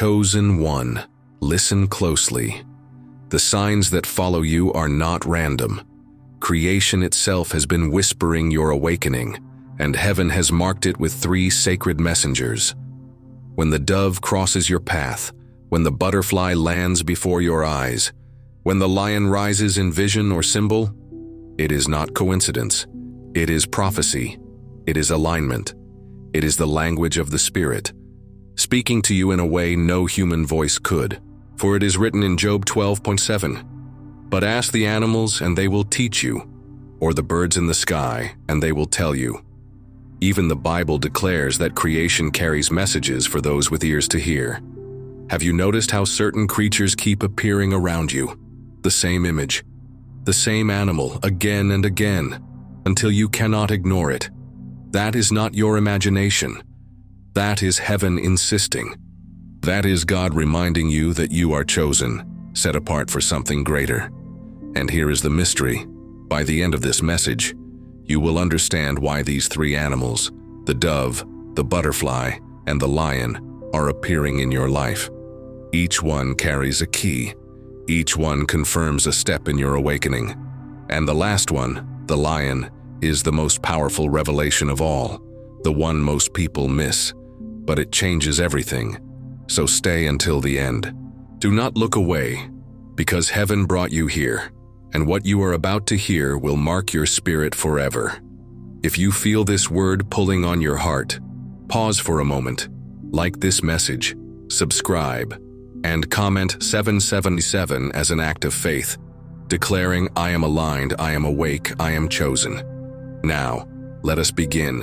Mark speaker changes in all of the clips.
Speaker 1: Chosen one, listen closely. The signs that follow you are not random. Creation itself has been whispering your awakening, and heaven has marked it with 3 sacred messengers. When the dove crosses your path, when the butterfly lands before your eyes, when the lion rises in vision or symbol, it is not coincidence. It is prophecy. It is alignment. It is the language of the Spirit, speaking to you in a way no human voice could. For it is written in Job 12:7, "But ask the animals, and they will teach you, or the birds in the sky, and they will tell you." Even the Bible declares that creation carries messages for those with ears to hear. Have you noticed how certain creatures keep appearing around you? The same image, the same animal, again and again, until you cannot ignore it. That is not your imagination. That is heaven insisting. That is God reminding you that you are chosen, set apart for something greater. And here is the mystery. By the end of this message, you will understand why these 3 animals, the dove, the butterfly, and the lion, are appearing in your life. Each one carries a key. Each one confirms a step in your awakening. And the last one, the lion, is the most powerful revelation of all, the one most people miss. But it changes everything. So stay until the end. Do not look away, because heaven brought you here, and what you are about to hear will mark your spirit forever. If you feel this word pulling on your heart, pause for a moment, like this message, subscribe, and comment 777 as an act of faith, declaring, "I am aligned, I am awake, I am chosen." Now, let us begin.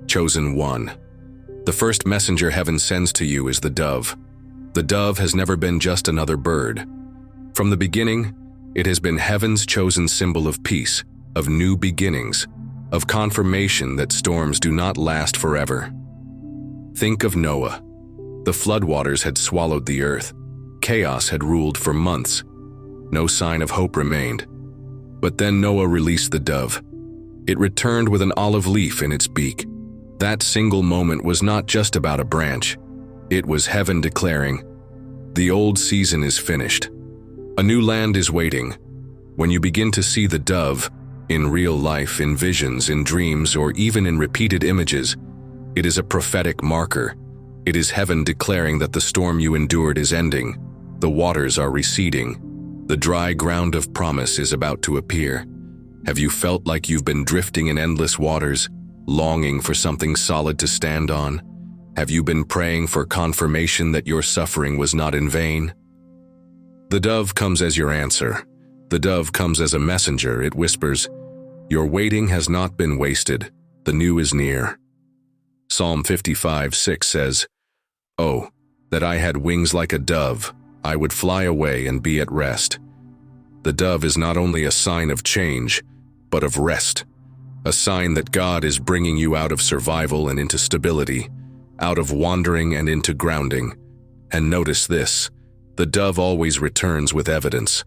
Speaker 1: Chosen one. The first messenger heaven sends to you is the dove. The dove has never been just another bird. From the beginning, it has been heaven's chosen symbol of peace, of new beginnings, of confirmation that storms do not last forever. Think of Noah. The floodwaters had swallowed the earth. Chaos had ruled for months. No sign of hope remained. But then Noah released the dove. It returned with an olive leaf in its beak. That single moment was not just about a branch. It was heaven declaring, "The old season is finished. A new land is waiting." When you begin to see the dove, in real life, in visions, in dreams, or even in repeated images, it is a prophetic marker. It is heaven declaring that the storm you endured is ending. The waters are receding. The dry ground of promise is about to appear. Have you felt like you've been drifting in endless waters, longing for something solid to stand on? Have you been praying for confirmation that your suffering was not in vain? The dove comes as your answer. The dove comes as a messenger. It whispers, "Your waiting has not been wasted. The new is near." Psalm 55:6 says, "Oh, that I had wings like a dove, I would fly away and be at rest." The dove is not only a sign of change, but of rest. A sign that God is bringing you out of survival and into stability, out of wandering and into grounding. And notice this, the dove always returns with evidence.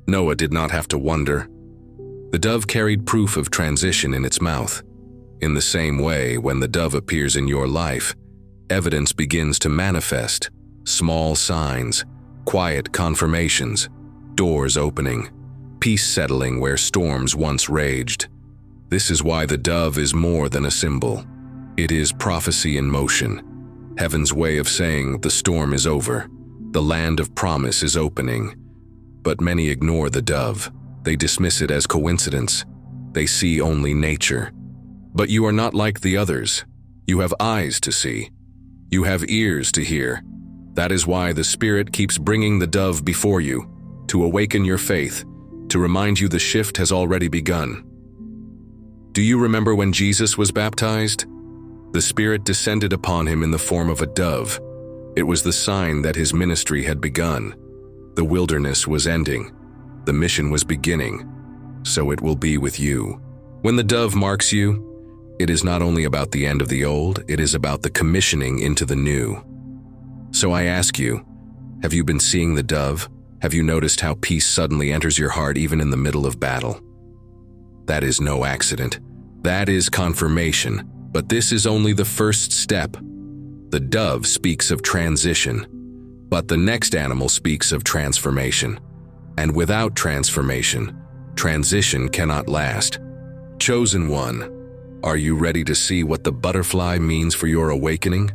Speaker 1: Noah did not have to wonder. The dove carried proof of transition in its mouth. In the same way, when the dove appears in your life, evidence begins to manifest. Small signs, quiet confirmations, doors opening, peace settling where storms once raged. This is why the dove is more than a symbol. It is prophecy in motion. Heaven's way of saying the storm is over. The land of promise is opening. But many ignore the dove. They dismiss it as coincidence. They see only nature. But you are not like the others. You have eyes to see. You have ears to hear. That is why the Spirit keeps bringing the dove before you, to awaken your faith, to remind you the shift has already begun. Do you remember when Jesus was baptized? The Spirit descended upon him in the form of a dove. It was the sign that his ministry had begun. The wilderness was ending. The mission was beginning. So it will be with you. When the dove marks you, it is not only about the end of the old, it is about the commissioning into the new. So I ask you, have you been seeing the dove? Have you noticed how peace suddenly enters your heart even in the middle of battle? That is no accident. That is confirmation. But this is only the first step. The dove speaks of transition. But the next animal speaks of transformation. And without transformation, transition cannot last. Chosen one, are you ready to see what the butterfly means for your awakening?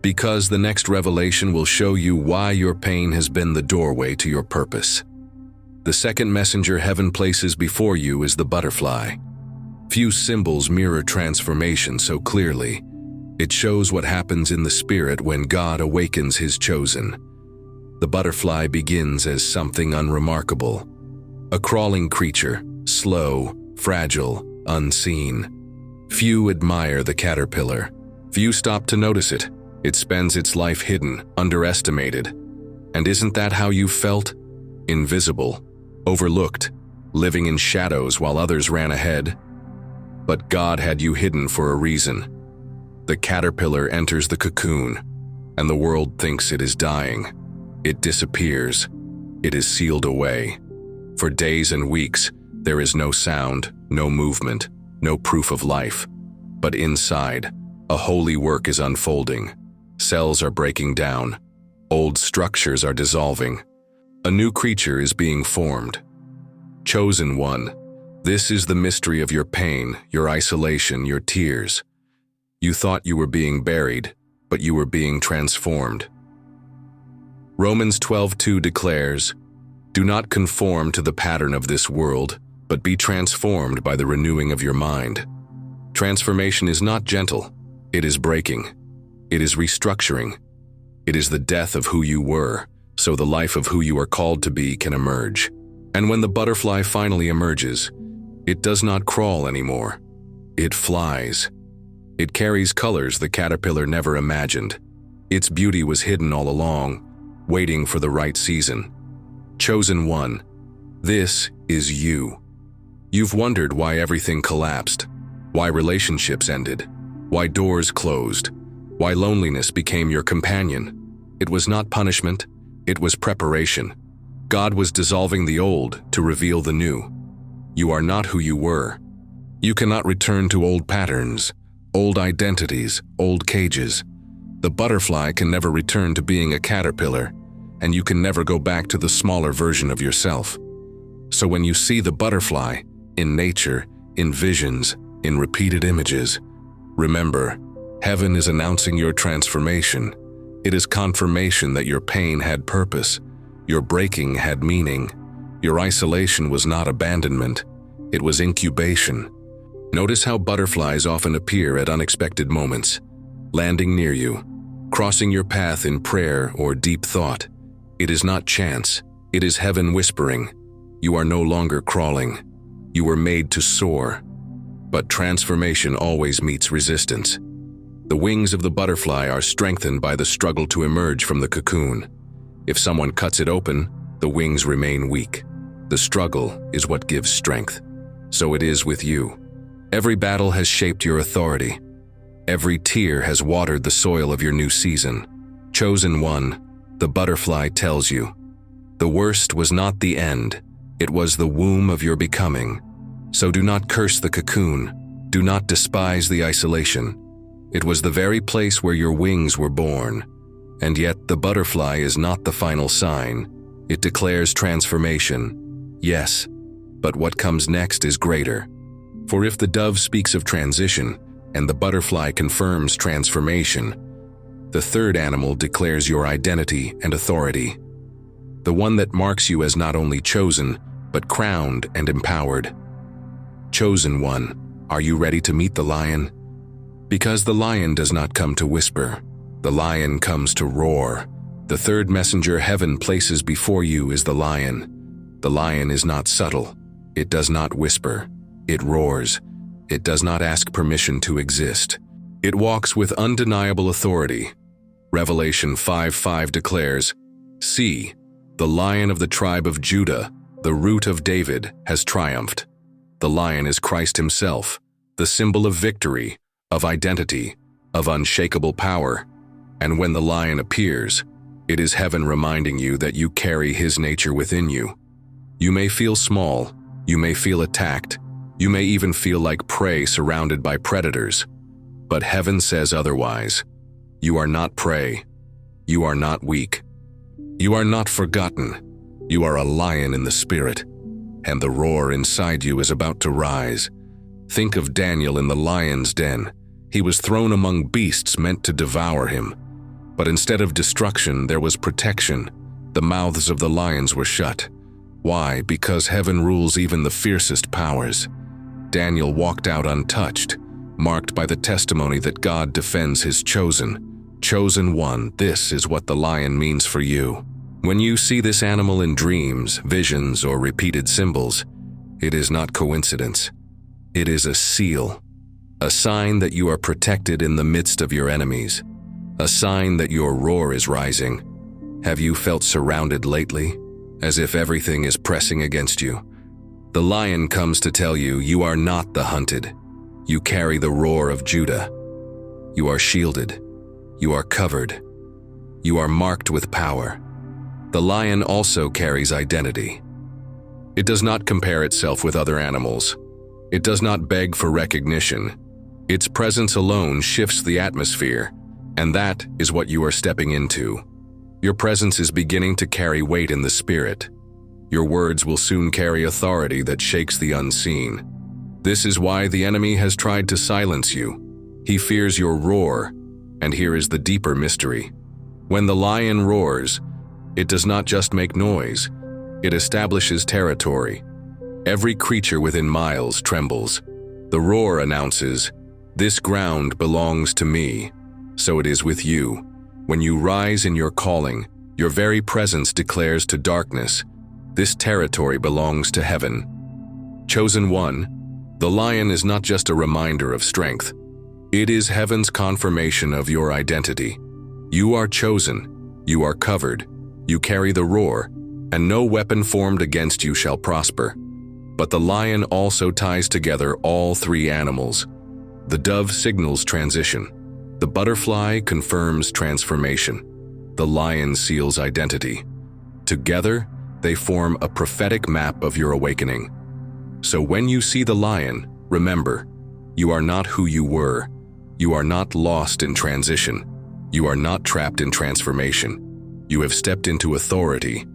Speaker 1: Because the next revelation will show you why your pain has been the doorway to your purpose. The second messenger heaven places before you is the butterfly. Few symbols mirror transformation so clearly. It shows what happens in the spirit when God awakens his chosen. The butterfly begins as something unremarkable. A crawling creature, slow, fragile, unseen. Few admire the caterpillar. Few stop to notice it. It spends its life hidden, underestimated. And isn't that how you felt? Invisible, overlooked, living in shadows while others ran ahead. But God had you hidden for a reason. The caterpillar enters the cocoon, and the world thinks it is dying. It disappears. It is sealed away. For days and weeks, there is no sound, no movement, no proof of life. But inside, a holy work is unfolding. Cells are breaking down. Old structures are dissolving. A new creature is being formed. Chosen one, this is the mystery of your pain, your isolation, your tears. You thought you were being buried, but you were being transformed. Romans 12:2 declares, "Do not conform to the pattern of this world, but be transformed by the renewing of your mind." Transformation is not gentle. It is breaking. It is restructuring. It is the death of who you were, so the life of who you are called to be can emerge. And when the butterfly finally emerges, it does not crawl anymore. It flies. It carries colors the caterpillar never imagined. Its beauty was hidden all along, waiting for the right season. Chosen one, this is you. You've wondered why everything collapsed, why relationships ended, why doors closed, why loneliness became your companion. It was not punishment, it was preparation. God was dissolving the old to reveal the new. You are not who you were. You cannot return to old patterns, old identities, old cages. The butterfly can never return to being a caterpillar, and you can never go back to the smaller version of yourself. So when you see the butterfly, in nature, in visions, in repeated images, remember, heaven is announcing your transformation. It is confirmation that your pain had purpose, your breaking had meaning. Your isolation was not abandonment, it was incubation. Notice how butterflies often appear at unexpected moments, landing near you, crossing your path in prayer or deep thought. It is not chance, it is heaven whispering, you are no longer crawling, you were made to soar. But transformation always meets resistance. The wings of the butterfly are strengthened by the struggle to emerge from the cocoon. If someone cuts it open, the wings remain weak. The struggle is what gives strength. So it is with you. Every battle has shaped your authority. Every tear has watered the soil of your new season. Chosen one, the butterfly tells you, the worst was not the end, it was the womb of your becoming. So do not curse the cocoon, do not despise the isolation. It was the very place where your wings were born. And yet the butterfly is not the final sign. It declares transformation. Yes, but what comes next is greater. For if the dove speaks of transition, and the butterfly confirms transformation, the third animal declares your identity and authority. The one that marks you as not only chosen, but crowned and empowered. Chosen one, are you ready to meet the lion? Because the lion does not come to whisper. The lion comes to roar. The third messenger heaven places before you is the lion. The lion is not subtle. It does not whisper. It roars. It does not ask permission to exist. It walks with undeniable authority. Revelation 5:5 declares, "See, the lion of the tribe of Judah, the root of David, has triumphed." The lion is Christ himself, the symbol of victory, of identity, of unshakable power. And when the lion appears, it is heaven reminding you that you carry his nature within you. You may feel small, you may feel attacked, you may even feel like prey surrounded by predators. But heaven says otherwise. You are not prey. You are not weak. You are not forgotten. You are a lion in the spirit, and the roar inside you is about to rise. Think of Daniel in the lion's den. He was thrown among beasts meant to devour him. But instead of destruction, there was protection. The mouths of the lions were shut. Why? Because heaven rules even the fiercest powers. Daniel walked out untouched, marked by the testimony that God defends his chosen one. This is what the lion means for you. When you see this animal in dreams, visions, or repeated symbols, it is not coincidence. It is a seal, a sign that you are protected in the midst of your enemies, a sign that your roar is rising. Have you felt surrounded lately, as if everything is pressing against you? The lion comes to tell you you are not the hunted. You carry the roar of Judah. You are shielded. You are covered. You are marked with power. The lion also carries identity. It does not compare itself with other animals. It does not beg for recognition. Its presence alone shifts the atmosphere, and that is what you are stepping into. Your presence is beginning to carry weight in the spirit. Your words will soon carry authority that shakes the unseen. This is why the enemy has tried to silence you. He fears your roar, and here is the deeper mystery. When the lion roars, it does not just make noise, it establishes territory. Every creature within miles trembles. The roar announces, "This ground belongs to me." So it is with you. When you rise in your calling, your very presence declares to darkness, "This territory belongs to heaven." Chosen one, the lion is not just a reminder of strength. It is heaven's confirmation of your identity. You are chosen, you are covered, you carry the roar, and no weapon formed against you shall prosper. But the lion also ties together all three animals. The dove signals transition. The butterfly confirms transformation. The lion seals identity. Together, they form a prophetic map of your awakening. So when you see the lion, remember, you are not who you were. You are not lost in transition. You are not trapped in transformation. You have stepped into authority,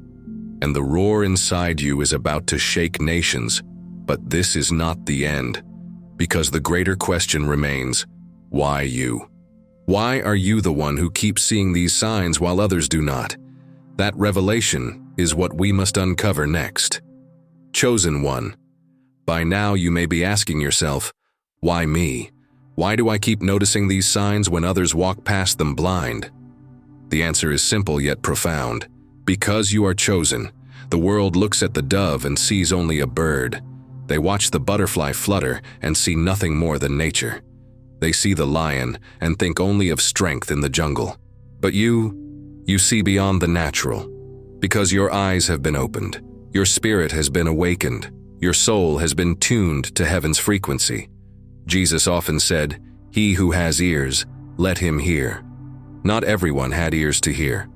Speaker 1: and the roar inside you is about to shake nations. But this is not the end, because the greater question remains, why you? Why are you the one who keeps seeing these signs while others do not? That revelation is what we must uncover next. Chosen one. By now you may be asking yourself, why me? Why do I keep noticing these signs when others walk past them blind? The answer is simple yet profound. Because you are chosen, the world looks at the dove and sees only a bird. They watch the butterfly flutter and see nothing more than nature. They see the lion and think only of strength in the jungle. But you see beyond the natural. Because your eyes have been opened, your spirit has been awakened, your soul has been tuned to heaven's frequency. Jesus often said, "He who has ears, let him hear." Not everyone had ears to hear.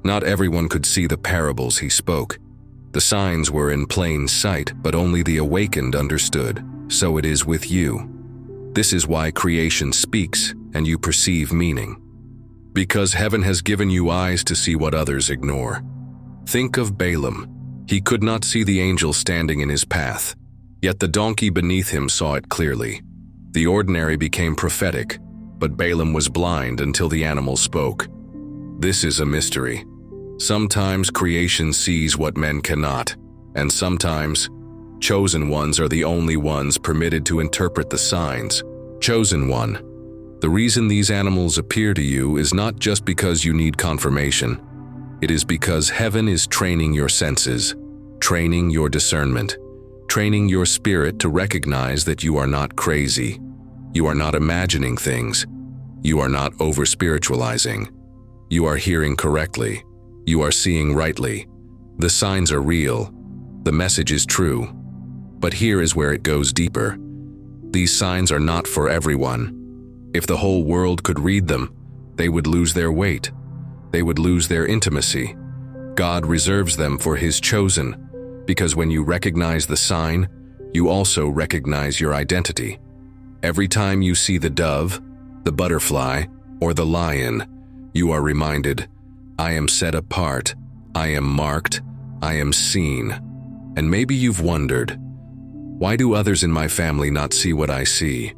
Speaker 1: Not everyone could see the parables he spoke. The signs were in plain sight, but only the awakened understood. So it is with you. This is why creation speaks and you perceive meaning. Because heaven has given you eyes to see what others ignore. Think of Balaam. He could not see the angel standing in his path, yet the donkey beneath him saw it clearly. The ordinary became prophetic, but Balaam was blind until the animal spoke. This is a mystery. Sometimes creation sees what men cannot, and sometimes chosen ones are the only ones permitted to interpret the signs. Chosen one. The reason these animals appear to you is not just because you need confirmation. It is because heaven is training your senses, training your discernment, training your spirit to recognize that you are not crazy. You are not imagining things. You are not over-spiritualizing. You are hearing correctly. You are seeing rightly. The signs are real. The message is true. But here is where it goes deeper. These signs are not for everyone. If the whole world could read them, they would lose their weight. They would lose their intimacy. God reserves them for His chosen, because when you recognize the sign, you also recognize your identity. Every time you see the dove, the butterfly, or the lion, you are reminded, I am set apart, I am marked, I am seen. And maybe you've wondered, why do others in my family not see what I see?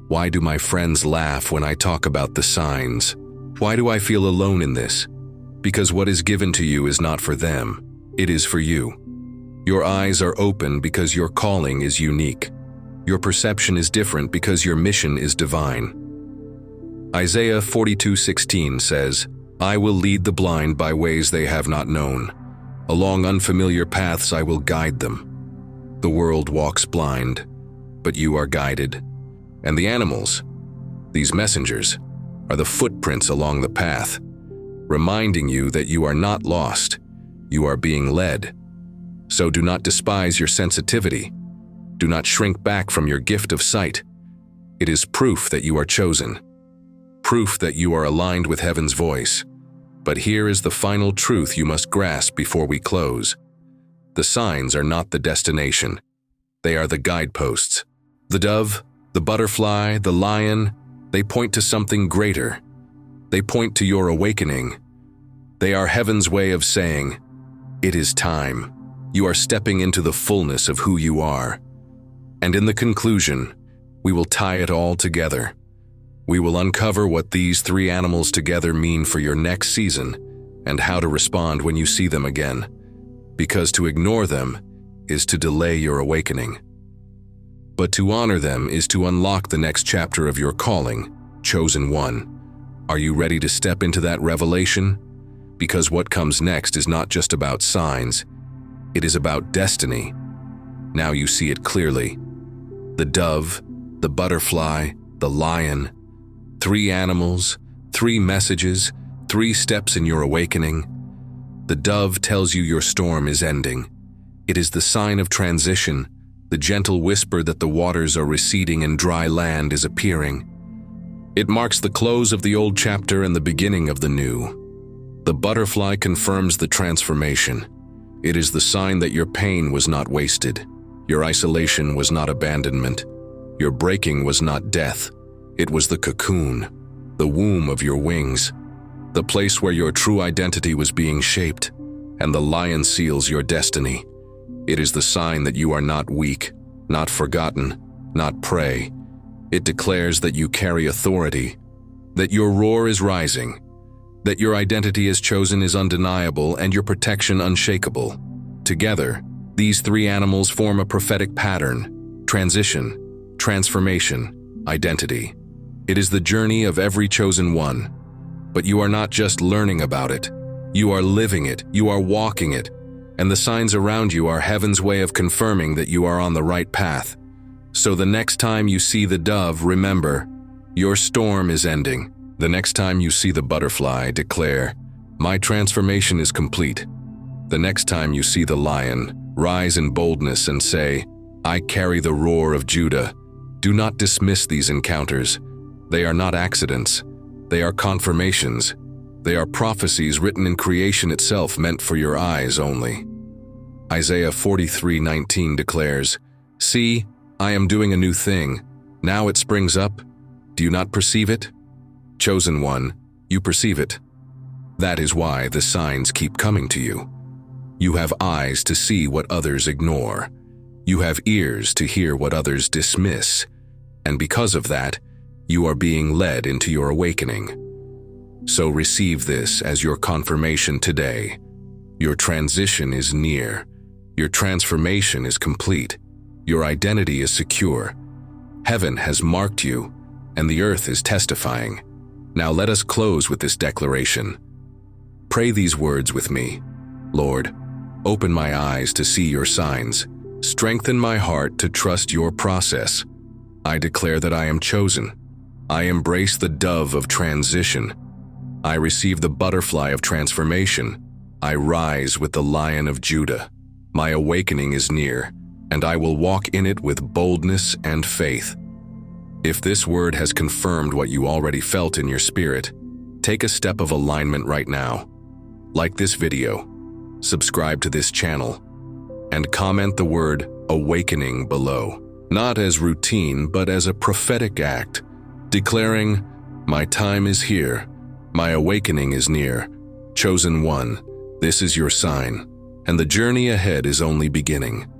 Speaker 1: Why do my friends laugh when I talk about the signs? Why do I feel alone in this? Because what is given to you is not for them, it is for you. Your eyes are open because your calling is unique. Your perception is different because your mission is divine. Isaiah 42:16 says, I will lead the blind by ways they have not known. Along unfamiliar paths I will guide them. The world walks blind, but you are guided. And the animals, these messengers, are the footprints along the path, reminding you that you are not lost, you are being led. So do not despise your sensitivity. Do not shrink back from your gift of sight. It is proof that you are chosen, proof that you are aligned with heaven's voice. But here is the final truth you must grasp before we close. The signs are not the destination. They are the guideposts. The dove, the butterfly, the lion, they point to something greater. They point to your awakening. They are heaven's way of saying, it is time. You are stepping into the fullness of who you are. And in the conclusion, we will tie it all together. We will uncover what these three animals together mean for your next season and how to respond when you see them again. Because to ignore them is to delay your awakening. But to honor them is to unlock the next chapter of your calling, chosen one. Are you ready to step into that revelation? Because what comes next is not just about signs, it is about destiny. Now you see it clearly. The dove, the butterfly, the lion, three animals, three messages, three steps in your awakening. The dove tells you your storm is ending. It is the sign of transition, the gentle whisper that the waters are receding and dry land is appearing. It marks the close of the old chapter and the beginning of the new. The butterfly confirms the transformation. It is the sign that your pain was not wasted. Your isolation was not abandonment. Your breaking was not death. It was the cocoon, the womb of your wings, the place where your true identity was being shaped, and the lion seals your destiny. It is the sign that you are not weak, not forgotten, not prey. It declares that you carry authority, that your roar is rising, that your identity as chosen is undeniable and your protection unshakable. Together, these three animals form a prophetic pattern: transition, transformation, identity. It is the journey of every chosen one. But you are not just learning about it. You are living it, you are walking it, and the signs around you are heaven's way of confirming that you are on the right path. So the next time you see the dove, remember, your storm is ending. The next time you see the butterfly, declare, my transformation is complete. The next time you see the lion, rise in boldness and say, I carry the roar of Judah. Do not dismiss these encounters. They are not accidents. They are confirmations. They are prophecies written in creation itself, meant for your eyes only. Isaiah 43:19 declares, see, I am doing a new thing. Now it springs up. Do you not perceive it? Chosen one, you perceive it. That is why the signs keep coming to you. You have eyes to see what others ignore. You have ears to hear what others dismiss. And because of that, you are being led into your awakening. So receive this as your confirmation today. Your transition is near. Your transformation is complete. Your identity is secure. Heaven has marked you, and the earth is testifying. Now let us close with this declaration. Pray these words with me. Lord, open my eyes to see your signs. Strengthen my heart to trust your process. I declare that I am chosen. I embrace the dove of transition. I receive the butterfly of transformation. I rise with the Lion of Judah. My awakening is near, and I will walk in it with boldness and faith. If this word has confirmed what you already felt in your spirit, take a step of alignment right now. Like this video, subscribe to this channel, and comment the word awakening below. Not as routine, but as a prophetic act, declaring, my time is here, my awakening is near. Chosen one, This is your sign, and the journey ahead is only beginning.